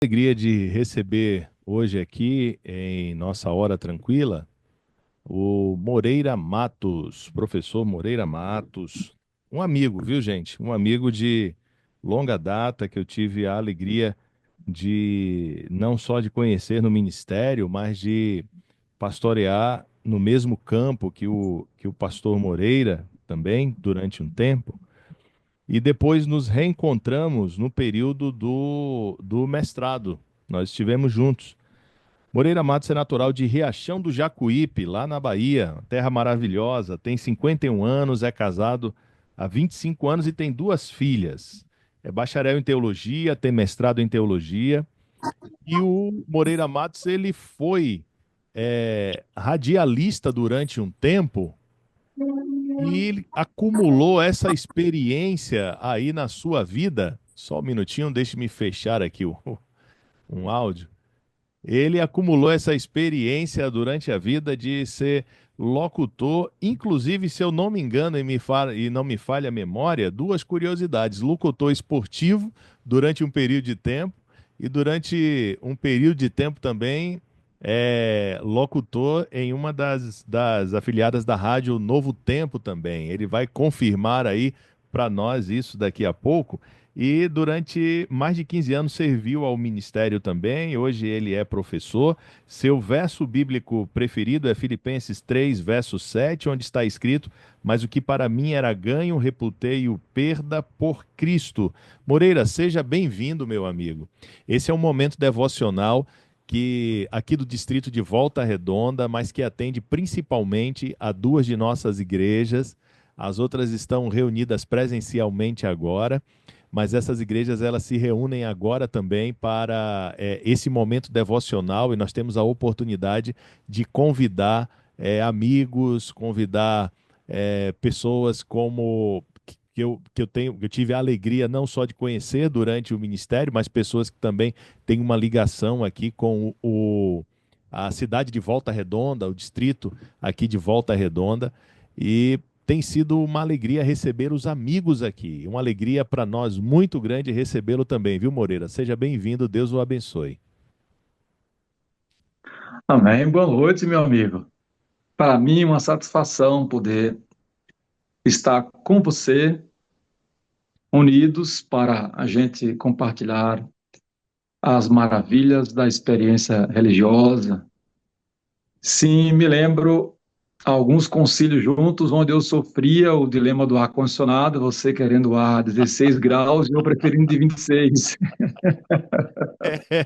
Alegria de receber hoje aqui, em nossa hora tranquila, o Moreira Matos, professor Moreira Matos, um amigo, viu, gente? Um amigo de longa data que eu tive a alegria de não só de conhecer no ministério, mas de pastorear no mesmo campo que o pastor Moreira também, durante um tempo. E depois nos reencontramos no período do mestrado. Nós estivemos juntos. Moreira Matos é natural de Riachão do Jacuípe, lá na Bahia, terra maravilhosa. Tem 51 anos, é casado há 25 anos e tem duas filhas. É bacharel em teologia, tem mestrado em teologia. E o Moreira Matos, ele foi radialista durante um tempo e ele acumulou essa experiência aí na sua vida. Só um minutinho, deixe-me fechar aqui um áudio. Ele acumulou essa experiência durante a vida de ser locutor, inclusive, se eu não me engano e não me falha a memória, duas curiosidades: locutor esportivo durante um período de tempo e durante um período de tempo também locutor em uma das afiliadas da rádio Novo Tempo também. Ele vai confirmar aí para nós isso daqui a pouco. E durante mais de 15 anos serviu ao ministério também. Hoje ele é professor. Seu verso bíblico preferido é Filipenses 3, verso 7, onde está escrito: Mas o que para mim era ganho, reputei-o perda por Cristo. Moreira, seja bem-vindo, meu amigo. Esse é um momento devocional que aqui do distrito de Volta Redonda, mas que atende principalmente a duas de nossas igrejas. As outras estão reunidas presencialmente agora, mas essas igrejas elas se reúnem agora também para esse momento devocional, e nós temos a oportunidade de convidar amigos, convidar pessoas como que eu tive a alegria não só de conhecer durante o ministério, mas pessoas que também têm uma ligação aqui com a cidade de Volta Redonda, o distrito aqui de Volta Redonda, e tem sido uma alegria receber os amigos aqui. Uma alegria para nós muito grande recebê-lo também, viu, Moreira? Seja bem-vindo, Deus o abençoe. Amém. Boa noite, meu amigo. Para mim, é uma satisfação poder estar com você, unidos para a gente compartilhar as maravilhas da experiência religiosa. Sim, me lembro alguns concílios juntos, onde eu sofria o dilema do ar-condicionado, você querendo ar 16 graus e eu preferindo de 26.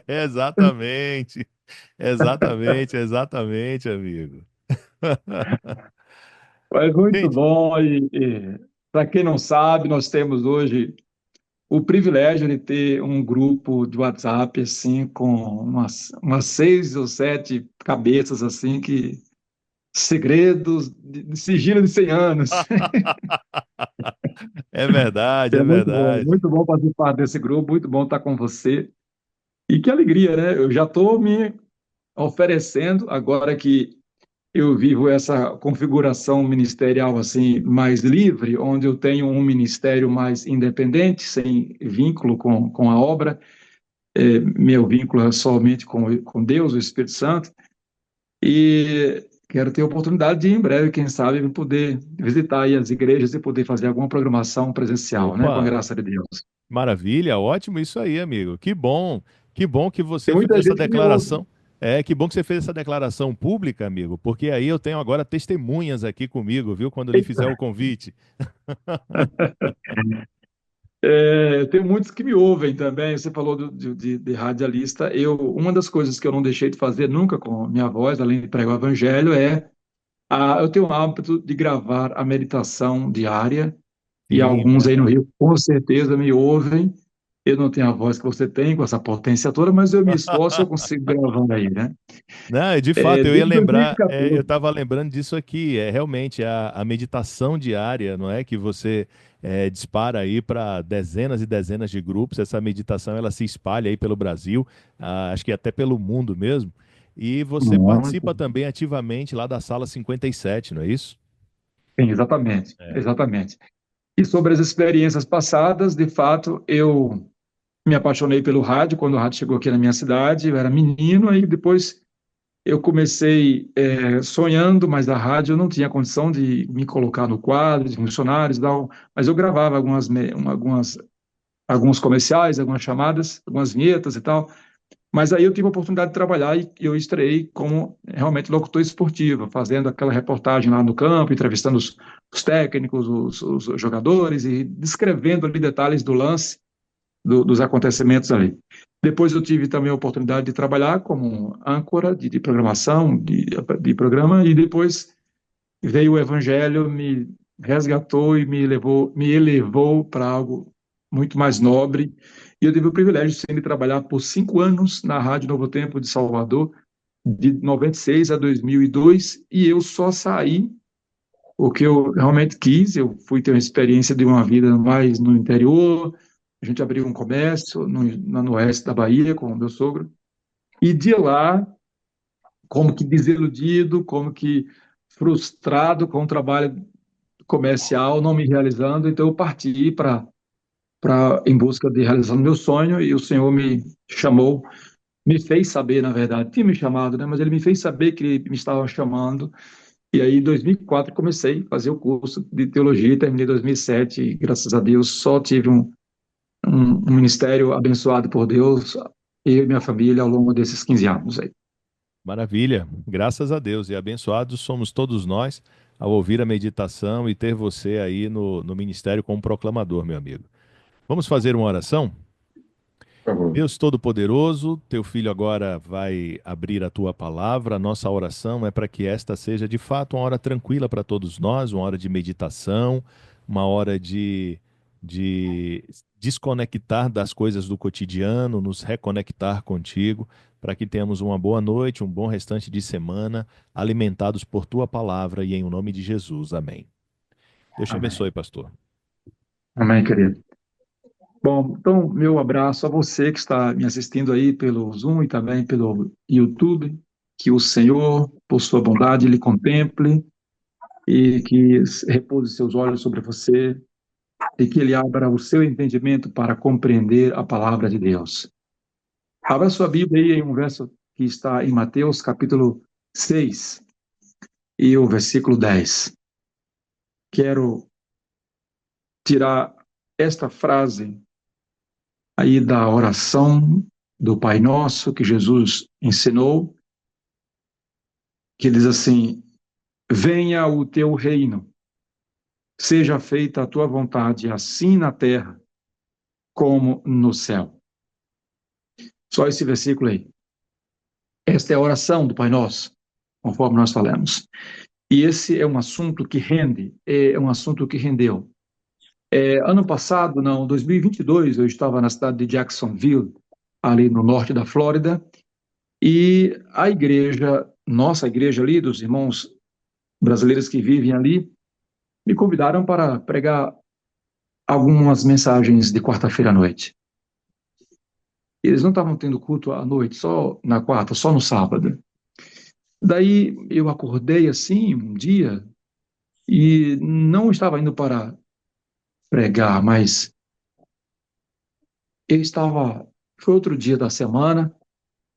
Exatamente, exatamente, amigo. Mas muito Gente, bom. E para quem não sabe, nós temos hoje o privilégio de ter um grupo de WhatsApp assim com umas 6 ou 7 cabeças assim que segredos de sigilo de 100 anos. é verdade, É é verdade. muito bom participar desse grupo, muito bom estar com você. E que alegria, né? Eu já estou me oferecendo agora que eu vivo essa configuração ministerial assim mais livre, onde eu tenho um ministério mais independente, sem vínculo com a obra. Meu vínculo é somente com Deus, o Espírito Santo, e quero ter a oportunidade de, em breve, quem sabe, poder visitar aí as igrejas e poder fazer alguma programação presencial, né, com a Opa, graça de Deus. maravilha, ótimo isso aí, amigo. Que bom que Tem você fez muita essa gente que me ouve. declaração. Que bom que você fez essa declaração pública, amigo, porque aí eu tenho agora testemunhas aqui comigo, viu, quando eu lhe fizer o convite. Tem muitos que me ouvem também. Você falou de radialista. Uma das coisas que eu não deixei de fazer nunca com minha voz, além de pregar o evangelho, eu tenho o hábito de gravar a meditação diária. E Sim, alguns aí no verdade. Rio com certeza me ouvem. Eu não tenho a voz que você tem, com essa potência toda, mas eu me esforço e eu consigo gravar aí, né? Não, de fato, eu ia Desde lembrar, eu 2014. estava lembrando disso aqui, é realmente a meditação diária, não é? Que você dispara aí para dezenas e dezenas de grupos, essa meditação ela se espalha aí pelo Brasil, acho que até pelo mundo mesmo, e você Muito. participa também ativamente lá da Sala 57, não é isso? Sim, exatamente, É. exatamente. E sobre as experiências passadas, de fato, eu Me apaixonei pelo rádio quando o rádio chegou aqui na minha cidade. Eu era menino, aí depois eu comecei sonhando, mas a rádio eu não tinha condição de me colocar no quadro de funcionários e tal, mas eu gravava alguns comerciais, algumas chamadas, algumas vinhetas e tal. Mas aí eu tive a oportunidade de trabalhar e eu estreiei como realmente locutor esportivo, fazendo aquela reportagem lá no campo, entrevistando os técnicos, os jogadores e descrevendo ali detalhes do lance, dos acontecimentos ali. Depois eu tive também a oportunidade de trabalhar como âncora de programação, de programa, e depois veio o Evangelho, me resgatou e me elevou para algo muito mais nobre. E eu tive o privilégio sim, de trabalhar por 5 anos na Rádio Novo Tempo de Salvador, de 96 a 2002, e eu só saí o que eu realmente quis. Eu fui ter uma experiência de uma vida mais no interior. A gente abriu um comércio no oeste da Bahia com o meu sogro. E de lá, como que desiludido, como que frustrado com o trabalho comercial, não me realizando, então eu parti para em busca de realizar o meu sonho e o Senhor me chamou, me fez saber, na verdade, tinha me chamado, né, mas ele me fez saber que ele me estava chamando. E aí, em 2004, comecei a fazer o curso de teologia e terminei em 2007. E, graças a Deus, só tive um ministério abençoado por Deus, eu e minha família, ao longo desses 15 anos aí. Maravilha, graças a Deus. E abençoados somos todos nós ao ouvir a meditação e ter você aí no ministério como proclamador, meu amigo. Vamos fazer uma oração? Por favor. Deus Todo-Poderoso, teu filho agora vai abrir a tua palavra. A nossa oração é para que esta seja de fato uma hora tranquila para todos nós, uma hora de meditação, uma hora de desconectar das coisas do cotidiano, nos reconectar contigo, para que tenhamos uma boa noite, um bom restante de semana, alimentados por tua palavra e em o nome de Jesus. Amém. Deus te Amém. abençoe, pastor. Amém, querido. Bom, então, meu abraço a você que está me assistindo aí pelo Zoom e também pelo YouTube. Que o Senhor, por sua bondade, lhe contemple e que repouse seus olhos sobre você e que ele abra o seu entendimento para compreender a palavra de Deus. Abra sua Bíblia aí em um verso que está em Mateus, capítulo 6 e o versículo 10. Quero tirar esta frase aí da oração do Pai Nosso que Jesus ensinou, que diz assim: venha o teu reino, seja feita a tua vontade, assim na terra como no céu. Só esse versículo aí. Esta é a oração do Pai Nosso, conforme nós falamos. E esse é um assunto que rende, é um assunto que rendeu. Ano passado, não, 2022, eu estava na cidade de Jacksonville, ali no norte da Flórida, e a igreja, nossa igreja ali, dos irmãos brasileiros que vivem ali, me convidaram para pregar algumas mensagens de quarta-feira à noite. Eles não estavam tendo culto à noite, só na quarta, só no sábado. Daí eu acordei assim um dia e não estava indo para pregar, mas eu estava. Foi outro dia da semana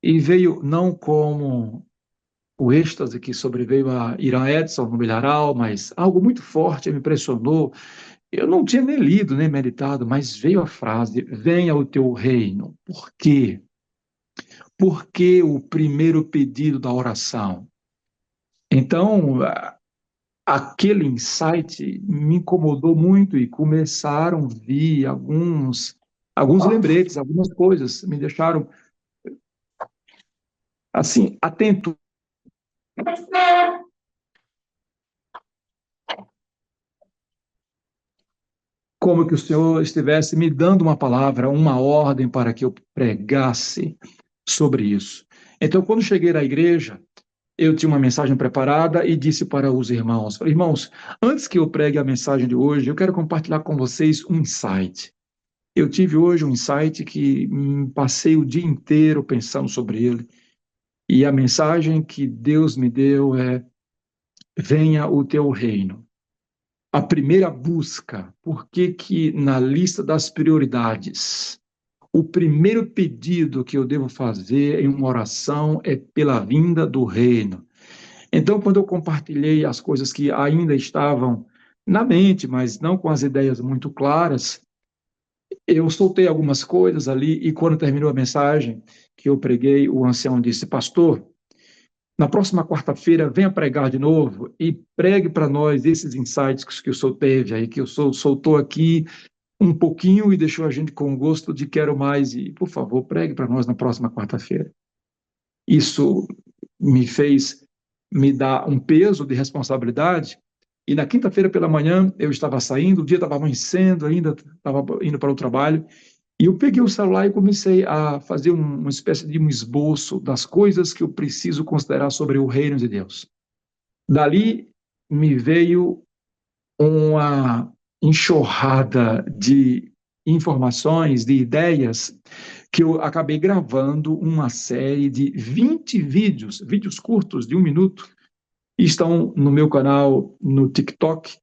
e veio não como o êxtase que sobreveio a Irã Edson no milharal, mas algo muito forte me impressionou. Eu não tinha nem lido, nem meditado, mas veio a frase: venha o teu reino. Por quê? Por que o primeiro pedido da oração? Então, aquele insight me incomodou muito e começaram a vir alguns lembretes, algumas coisas me deixaram assim atento, como que o Senhor estivesse me dando uma palavra, uma ordem para que eu pregasse sobre isso. Então, quando cheguei na igreja, eu tinha uma mensagem preparada e disse para os irmãos: irmãos, antes que eu pregue a mensagem de hoje, eu quero compartilhar com vocês um insight. Eu tive hoje um insight que passei o dia inteiro pensando sobre ele. E a mensagem que Deus me deu é: venha o teu reino. A primeira busca, por que que na lista das prioridades, o primeiro pedido que eu devo fazer em uma oração é pela vinda do reino. Então, quando eu compartilhei as coisas que ainda estavam na mente, mas não com as ideias muito claras, eu soltei algumas coisas ali e quando terminou a mensagem que eu preguei, o ancião disse: pastor, na próxima quarta-feira venha pregar de novo e pregue para nós esses insights que o senhor teve aí, que o senhor soltou aqui um pouquinho e deixou a gente com gosto de quero mais e, por favor, pregue para nós na próxima quarta-feira. Isso me fez me dar um peso de responsabilidade. E na quinta-feira pela manhã eu estava saindo, o dia estava amanhecendo ainda, estava indo para o trabalho, e eu peguei o celular e comecei a fazer uma espécie de um esboço das coisas que eu preciso considerar sobre o reino de Deus. Dali me veio uma enxurrada de informações, de ideias, que eu acabei gravando uma série de 20 vídeos, vídeos curtos de 1 minuto, e estão no meu canal no TikTok,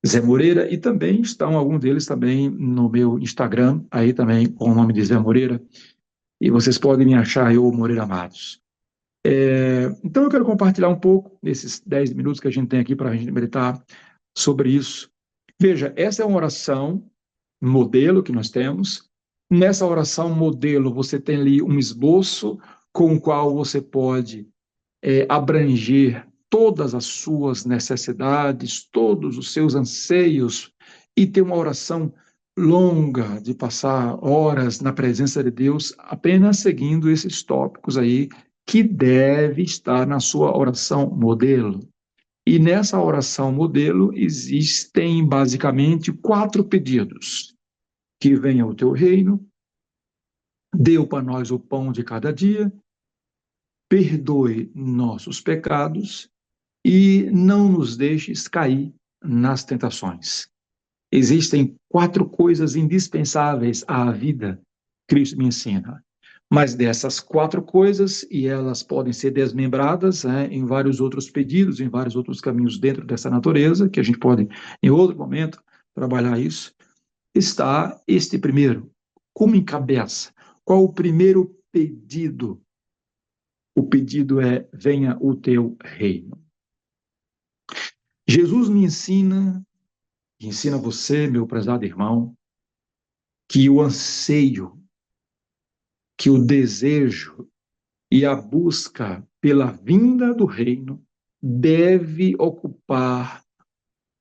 Zé Moreira, e também estão alguns deles também no meu Instagram, aí também com o nome de Zé Moreira, e vocês podem me achar eu, Moreira Matos. Então eu quero compartilhar um pouco, nesses 10 minutos que a gente tem aqui para a gente meditar sobre isso. Veja, essa é uma oração modelo que nós temos. Nessa oração modelo, você tem ali um esboço com o qual você pode abranger todas as suas necessidades, todos os seus anseios, e ter uma oração longa, de passar horas na presença de Deus, apenas seguindo esses tópicos aí, que deve estar na sua oração modelo. E nessa oração modelo existem basicamente 4 pedidos: que venha o teu reino, dê para nós o pão de cada dia, perdoe nossos pecados e não nos deixes cair nas tentações. Existem 4 coisas indispensáveis à vida, Cristo me ensina. Mas dessas 4 coisas, e elas podem ser desmembradas em vários outros pedidos, em vários outros caminhos dentro dessa natureza, que a gente pode, em outro momento, trabalhar isso, está este primeiro. Como encabeça? Qual o primeiro pedido? O pedido é: venha o teu reino. Jesus me ensina, e ensina você, meu prezado irmão, que o anseio, que o desejo e a busca pela vinda do reino deve ocupar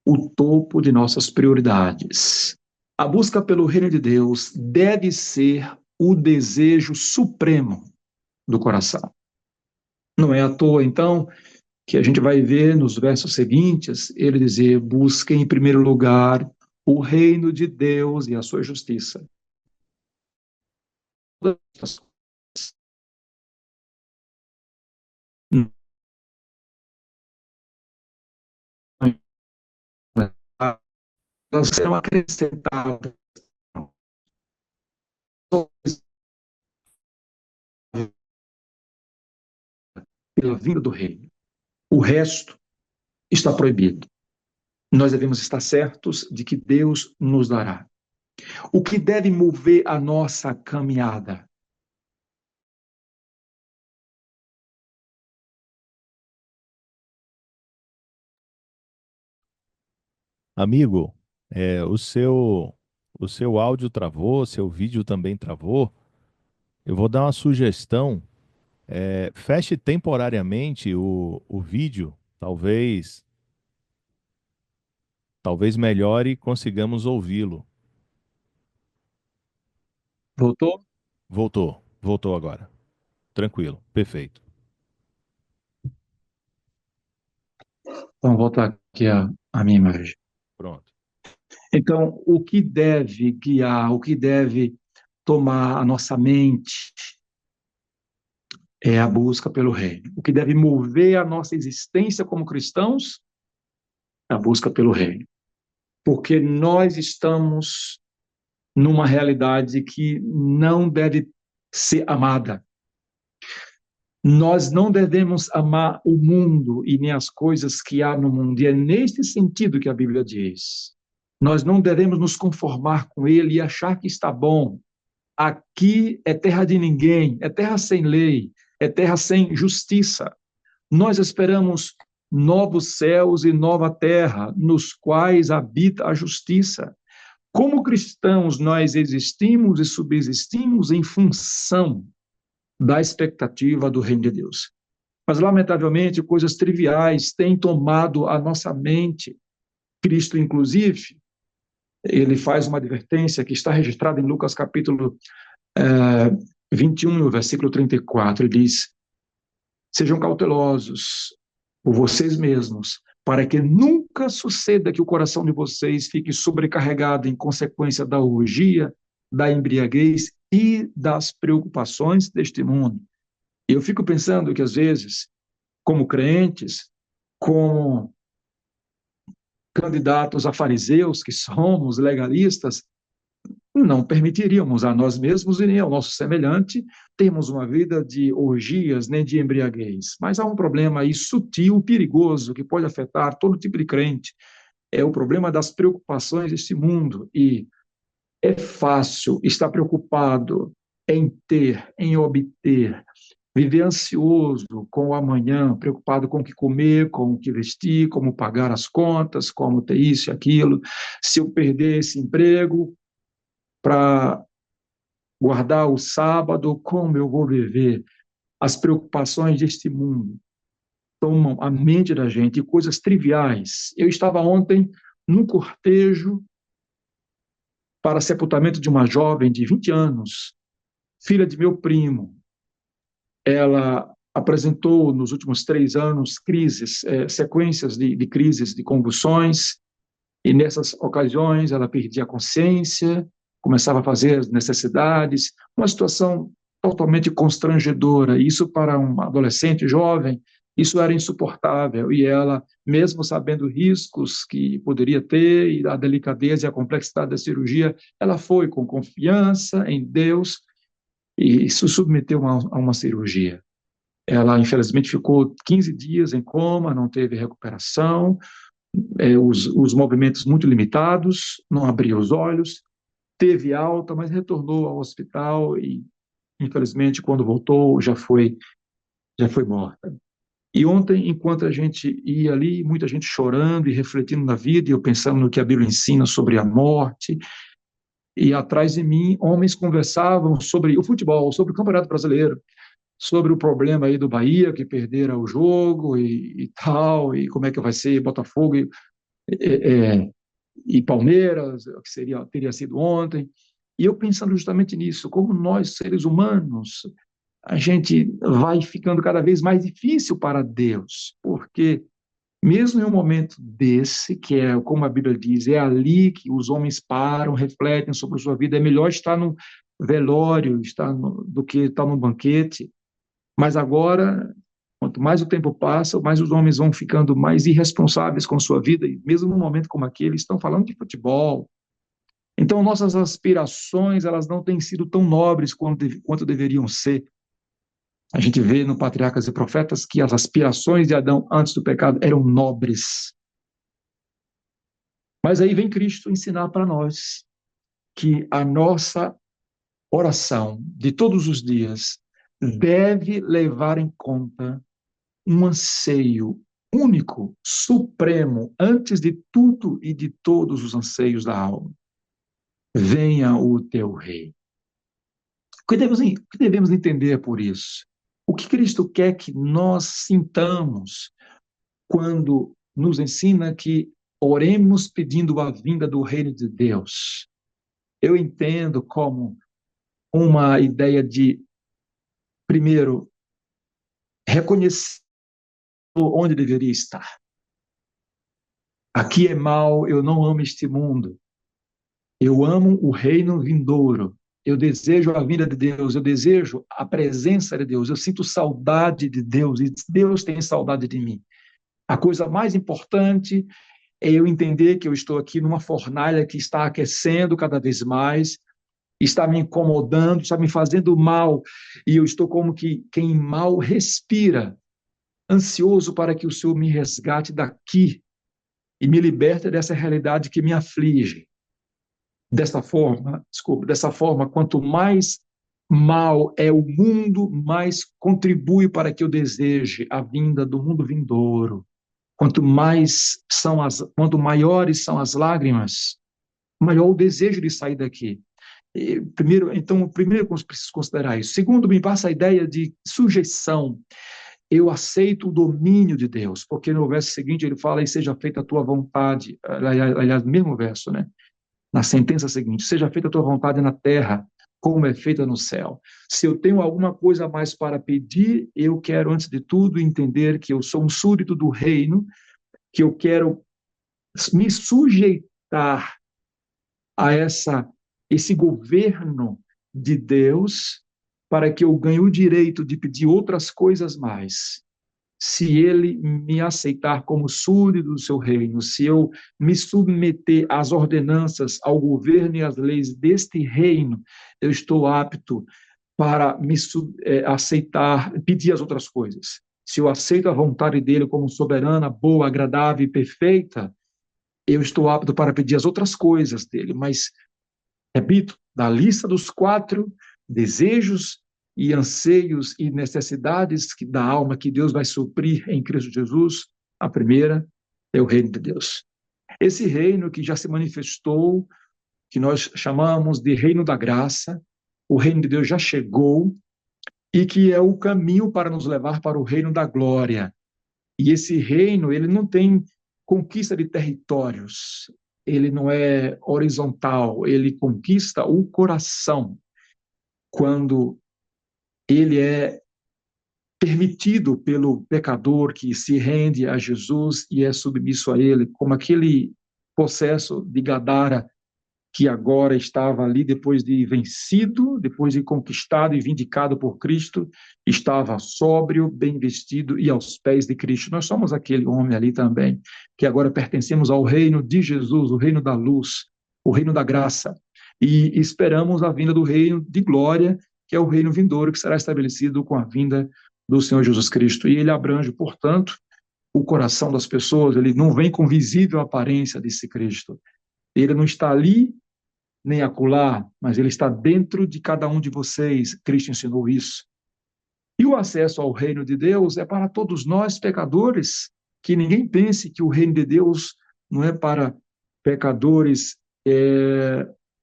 o topo de nossas prioridades. A busca pelo reino de Deus deve ser o desejo supremo do coração. Não é à toa, então, que a gente vai ver nos versos seguintes ele dizer: busquem em primeiro lugar o reino de Deus e a sua justiça. Elas serão acrescentadas pela vinda do reino. O resto está proibido. Nós devemos estar certos de que Deus nos dará. O que deve mover a nossa caminhada? Amigo, o seu áudio travou, seu vídeo também travou. Eu vou dar uma sugestão. Feche temporariamente o vídeo, talvez melhore e consigamos ouvi-lo. Voltou? Voltou agora. Tranquilo, perfeito. Vamos voltar aqui a minha imagem. Pronto. Então, o que deve guiar, o que deve tomar a nossa mente é a busca pelo reino. O que deve mover a nossa existência como cristãos é a busca pelo reino. Porque nós estamos numa realidade que não deve ser amada. Nós não devemos amar o mundo e nem as coisas que há no mundo. E é neste sentido que a Bíblia diz: nós não devemos nos conformar com ele e achar que está bom. aqui é terra de ninguém, é terra sem lei, é terra sem justiça. Nós esperamos novos céus e nova terra, nos quais habita a justiça. Como cristãos, nós existimos e subsistimos em função da expectativa do reino de Deus. Mas, lamentavelmente, coisas triviais têm tomado a nossa mente. Cristo, inclusive, ele faz uma advertência que está registrada em Lucas capítulo 21, no versículo 34. Ele diz: sejam cautelosos por vocês mesmos, para que nunca suceda que o coração de vocês fique sobrecarregado em consequência da orgia, da embriaguez e das preocupações deste mundo. E eu fico pensando que, às vezes, como crentes, como candidatos a fariseus que somos, legalistas, não permitiríamos a nós mesmos e nem ao nosso semelhante termos uma vida de orgias nem de embriaguez. Mas há um problema aí sutil, perigoso, que pode afetar todo tipo de crente. É o problema das preocupações deste mundo. E é fácil estar preocupado em ter, em obter, viver ansioso com o amanhã, preocupado com o que comer, com o que vestir, como pagar as contas, como ter isso e aquilo. Se eu perder esse emprego, para guardar o sábado, como eu vou viver? As preocupações deste mundo tomam a mente da gente, coisas triviais. Eu estava ontem num cortejo para sepultamento de uma jovem de 20 anos, filha de meu primo. Ela apresentou nos últimos 3 anos crises, sequências de crises, de convulsões, e nessas ocasiões ela perdia a consciência, começava a fazer as necessidades, uma situação totalmente constrangedora. Isso para um adolescente jovem, isso era insuportável. E ela, mesmo sabendo riscos que poderia ter e a delicadeza e a complexidade da cirurgia, ela foi com confiança em Deus e se submeteu a uma cirurgia. Ela, infelizmente, ficou 15 dias em coma, não teve recuperação, os movimentos muito limitados, não abria os olhos, teve alta, mas retornou ao hospital e, infelizmente, quando voltou, já foi morta. E ontem, enquanto a gente ia ali, muita gente chorando e refletindo na vida, e eu pensando no que a Bíblia ensina sobre a morte, e atrás de mim, homens conversavam sobre o futebol, sobre o Campeonato Brasileiro, sobre o problema aí do Bahia, que perdera o jogo e tal, e como é que vai ser Botafogo e Palmeiras, que teria sido ontem. E eu pensando justamente nisso, como nós, seres humanos, a gente vai ficando cada vez mais difícil para Deus, porque mesmo em um momento desse, que é, como a Bíblia diz, é ali que os homens param, refletem sobre a sua vida, é melhor estar no velório do que estar no banquete, mas agora, quanto mais o tempo passa, mais os homens vão ficando mais irresponsáveis com sua vida, e mesmo num momento como aquele, estão falando de futebol. Então, nossas aspirações, elas não têm sido tão nobres quanto deveriam ser. A gente vê no Patriarcas e Profetas que as aspirações de Adão antes do pecado eram nobres. Mas aí vem Cristo ensinar para nós que a nossa oração de todos os dias deve levar em conta um anseio único, supremo, antes de tudo e de todos os anseios da alma. Venha o teu rei. O que devemos entender por isso? O que Cristo quer que nós sintamos quando nos ensina que oremos pedindo a vinda do reino de Deus? Eu entendo como uma ideia de, primeiro, reconhecer onde deveria estar. Aqui é mal, eu não amo este mundo. Eu amo o reino vindouro. Eu desejo a vinda de Deus, eu desejo a presença de Deus, eu sinto saudade de Deus e Deus tem saudade de mim. A coisa mais importante é eu entender que eu estou aqui numa fornalha que está aquecendo cada vez mais, está me incomodando, está me fazendo mal, e eu estou como que quem mal respira, ansioso para que o Senhor me resgate daqui e me liberte dessa realidade que me aflige. Dessa forma, quanto mais mal é o mundo, mais contribui para que eu deseje a vinda do mundo vindouro. Quanto maiores são as lágrimas, maior o desejo de sair daqui. Primeiro preciso considerar isso. Segundo, me passa a ideia de sujeição. Eu aceito o domínio de Deus, porque no verso seguinte ele fala: e seja feita a tua vontade. Aliás, no mesmo verso, né? Na sentença seguinte: seja feita a tua vontade na terra, como é feita no céu. Se eu tenho alguma coisa mais para pedir, eu quero, antes de tudo, entender que eu sou um súdito do reino, que eu quero me sujeitar a esse governo de Deus, para que eu ganhe o direito de pedir outras coisas mais. Se ele me aceitar como súdito do seu reino, se eu me submeter às ordenanças, ao governo e às leis deste reino, eu estou apto para aceitar, pedir as outras coisas. Se eu aceito a vontade dele como soberana, boa, agradável e perfeita, eu estou apto para pedir as outras coisas dele. Mas, repito, da lista dos 4 desejos e anseios e necessidades da alma que Deus vai suprir em Cristo Jesus, a primeira é o reino de Deus. Esse reino que já se manifestou, que nós chamamos de reino da graça, o reino de Deus já chegou e que é o caminho para nos levar para o reino da glória. E esse reino, ele não tem conquista de territórios, ele não é horizontal, ele conquista o coração quando ele é permitido pelo pecador que se rende a Jesus e é submisso a ele, como aquele processo de Gadara que agora estava ali depois de vencido, depois de conquistado e vindicado por Cristo, estava sóbrio, bem vestido e aos pés de Cristo. Nós somos aquele homem ali também, que agora pertencemos ao reino de Jesus, o reino da luz, o reino da graça, e esperamos a vinda do reino de glória, que é o reino vindouro, que será estabelecido com a vinda do Senhor Jesus Cristo. E ele abrange, portanto, o coração das pessoas, ele não vem com visível aparência desse Cristo. Ele não está ali nem acolá, mas ele está dentro de cada um de vocês. Cristo ensinou isso. E o acesso ao reino de Deus é para todos nós, pecadores, que ninguém pense que o reino de Deus não é para pecadores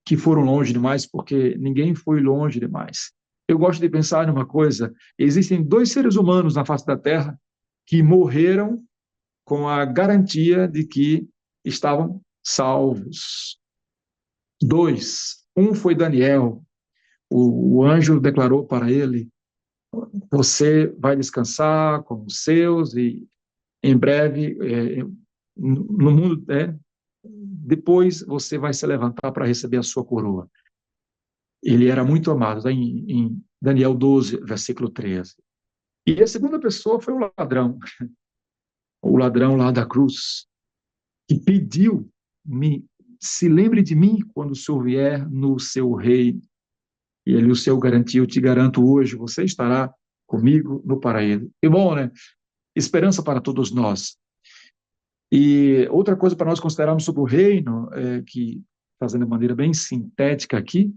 que foram longe demais, porque ninguém foi longe demais. Eu gosto de pensar numa coisa: existem 2 seres humanos na face da Terra que morreram com a garantia de que estavam salvos. 2. Um foi Daniel. O anjo declarou para ele: você vai descansar com os seus e em breve, no mundo, depois você vai se levantar para receber a sua coroa. Ele era muito amado, tá? Em Daniel 12, versículo 13. E a segunda pessoa foi o ladrão lá da cruz, que pediu: se lembre de mim quando o Senhor vier no seu reino. E ele o Senhor garantiu: eu te garanto hoje, você estará comigo no paraíso. E bom, né? Esperança para todos nós. E outra coisa para nós considerarmos sobre o reino, que, fazendo de maneira bem sintética aqui: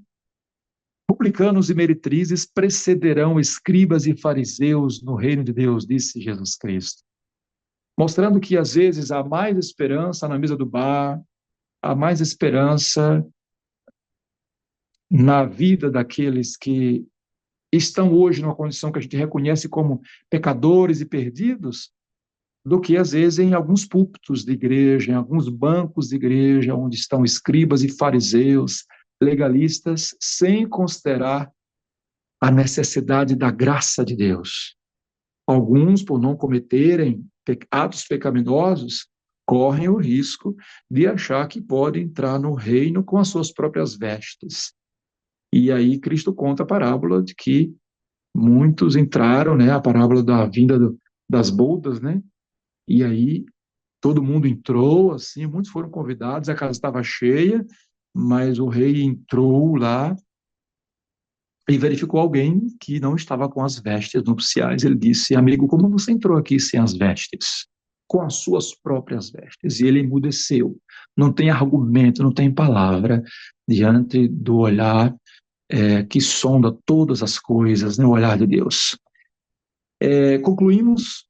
publicanos e meretrizes precederão escribas e fariseus no reino de Deus, disse Jesus Cristo. Mostrando que, às vezes, há mais esperança na mesa do bar, há mais esperança na vida daqueles que estão hoje numa condição que a gente reconhece como pecadores e perdidos, do que, às vezes, em alguns púlpitos de igreja, em alguns bancos de igreja, onde estão escribas e fariseus, legalistas, sem considerar a necessidade da graça de Deus. Alguns, por não cometerem atos pecaminosos, correm o risco de achar que podem entrar no reino com as suas próprias vestes. E aí Cristo conta a parábola de que muitos entraram, né, a parábola da vinda das bodas, né? E aí todo mundo entrou, assim, muitos foram convidados, a casa estava cheia, mas o rei entrou lá e verificou alguém que não estava com as vestes nupciais. Ele disse: amigo, como você entrou aqui sem as vestes? com as suas próprias vestes. E ele emudeceu. Não tem argumento, não tem palavra diante do olhar que sonda todas as coisas, né? O olhar de Deus. Concluímos.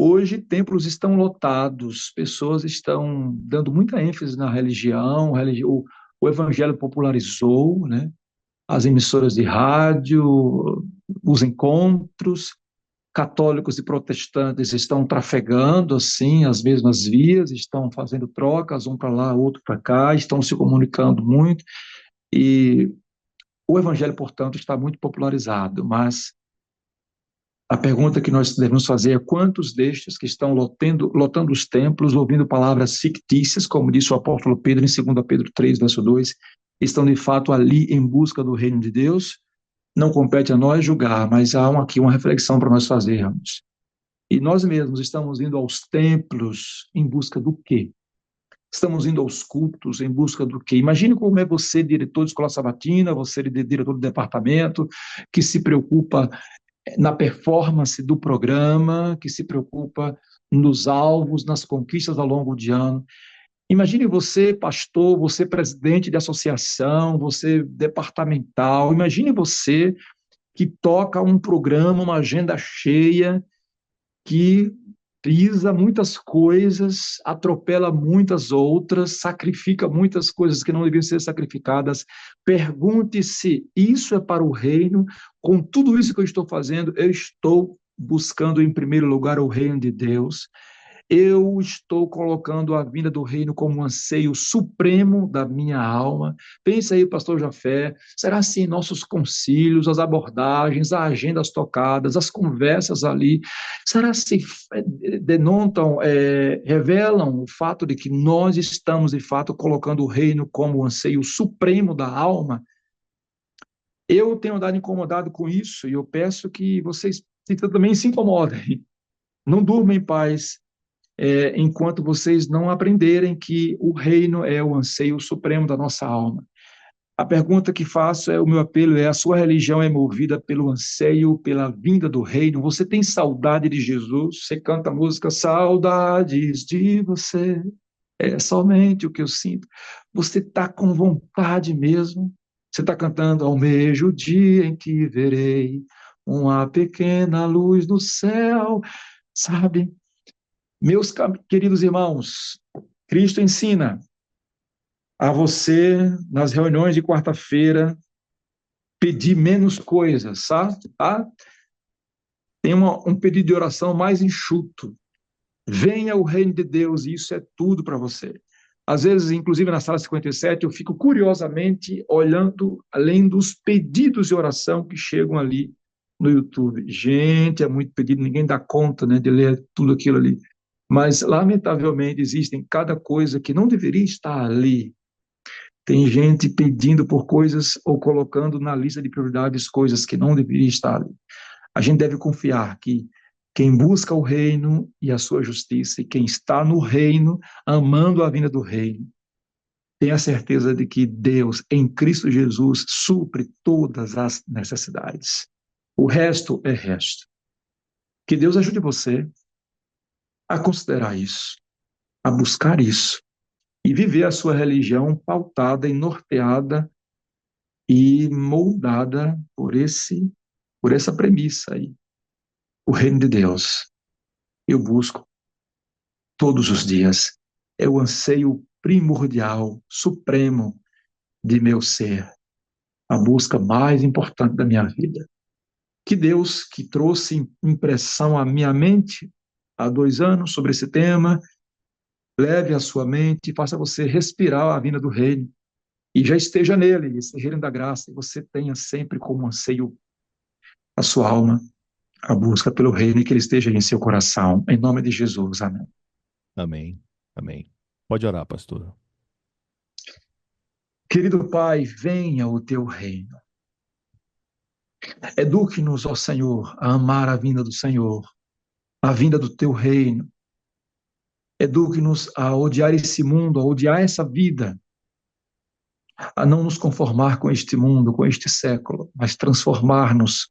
Hoje, templos estão lotados, pessoas estão dando muita ênfase na religião, o evangelho popularizou, né? As emissoras de rádio, os encontros, católicos e protestantes estão trafegando assim as mesmas vias, estão fazendo trocas, um para lá, outro para cá, estão se comunicando muito, e o evangelho, portanto, está muito popularizado, mas a pergunta que nós devemos fazer é quantos destes que estão lotando os templos, ouvindo palavras fictícias, como disse o apóstolo Pedro em 2 Pedro 3, verso 2, estão de fato ali em busca do reino de Deus? Não compete a nós julgar, mas há aqui uma reflexão para nós fazermos. E nós mesmos estamos indo aos templos em busca do quê? Estamos indo aos cultos em busca do quê? Imagine como é você, diretor de escola sabatina, você, diretor do departamento, que se preocupa na performance do programa, que se preocupa nos alvos, nas conquistas ao longo de ano. Imagine você, pastor, você presidente de associação, você departamental, imagine você que toca um programa, uma agenda cheia, que pisa muitas coisas, atropela muitas outras, sacrifica muitas coisas que não deviam ser sacrificadas. Pergunte-se, isso é para o reino? Com tudo isso que eu estou fazendo, eu estou buscando em primeiro lugar o reino de Deus? Eu estou colocando a vinda do reino como um anseio supremo da minha alma? Pensa aí, pastor Jafé, será assim nossos concílios, as abordagens, as agendas tocadas, as conversas ali, será se denotam, revelam o fato de que nós estamos, de fato, colocando o reino como um anseio supremo da alma? Eu tenho andado incomodado com isso e eu peço que vocês também se incomodem. Não durmam em paz, enquanto vocês não aprenderem que o reino é o anseio supremo da nossa alma. A pergunta que faço o meu apelo a sua religião é movida pelo anseio, pela vinda do reino? Você tem saudade de Jesus? Você canta a música Saudades de Você, é somente o que eu sinto. Você está com vontade mesmo? Você está cantando Almejo o dia em que verei uma pequena luz no céu, sabe? Meus queridos irmãos, Cristo ensina a você, nas reuniões de quarta-feira, pedir menos coisas, sabe? Tá? Tem um pedido de oração mais enxuto. Venha o reino de Deus, e isso é tudo para você. Às vezes, inclusive na sala 57, eu fico curiosamente olhando, além dos pedidos de oração que chegam ali no YouTube. Gente, é muito pedido, ninguém dá conta, né, de ler tudo aquilo ali. Mas, lamentavelmente, existem cada coisa que não deveria estar ali. Tem gente pedindo por coisas ou colocando na lista de prioridades coisas que não deveriam estar ali. A gente deve confiar que quem busca o reino e a sua justiça, e quem está no reino, amando a vinda do reino, tem a certeza de que Deus, em Cristo Jesus, supre todas as necessidades. O resto é resto. Que Deus ajude você a considerar isso, a buscar isso, e viver a sua religião pautada e norteada e moldada por essa premissa aí. O reino de Deus eu busco todos os dias. É o anseio primordial, supremo de meu ser, a busca mais importante da minha vida. Que Deus, que trouxe impressão à minha mente há 2 anos sobre esse tema, leve a sua mente e faça você respirar a vinda do reino e já esteja nele, esse reino da graça, e você tenha sempre como anseio a sua alma, a busca pelo reino, e que ele esteja em seu coração. Em nome de Jesus, amém. Amém. Amém. Pode orar, pastor. Querido Pai, venha o teu reino. Eduque-nos, ó Senhor, a amar a vinda do Senhor, a vinda do teu reino. Eduque-nos a odiar esse mundo, a odiar essa vida, a não nos conformar com este mundo, com este século, mas transformar-nos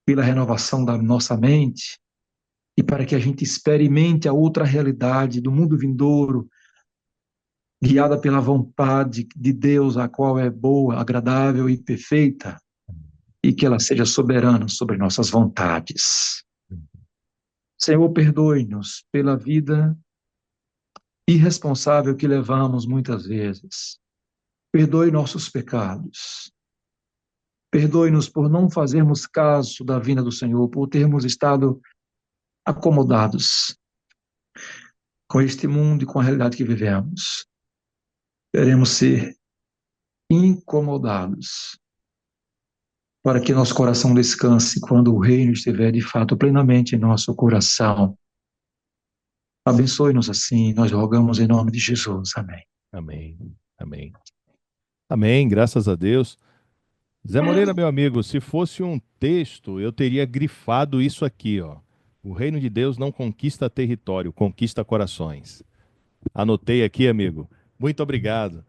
pela renovação da nossa mente, e para que a gente experimente a outra realidade do mundo vindouro, guiada pela vontade de Deus, a qual é boa, agradável e perfeita, e que ela seja soberana sobre nossas vontades. Senhor, perdoe-nos pela vida irresponsável que levamos muitas vezes. Perdoe nossos pecados. Perdoe-nos por não fazermos caso da vinda do Senhor, por termos estado acomodados com este mundo e com a realidade que vivemos. Queremos ser incomodados para que nosso coração descanse quando o reino estiver de fato plenamente em nosso coração. Abençoe-nos assim, nós rogamos em nome de Jesus. Amém. Amém. Amém. Amém, graças a Deus. Zé Moreira, meu amigo, se fosse um texto, eu teria grifado isso aqui, ó. O reino de Deus não conquista território, conquista corações. Anotei aqui, amigo. Muito obrigado.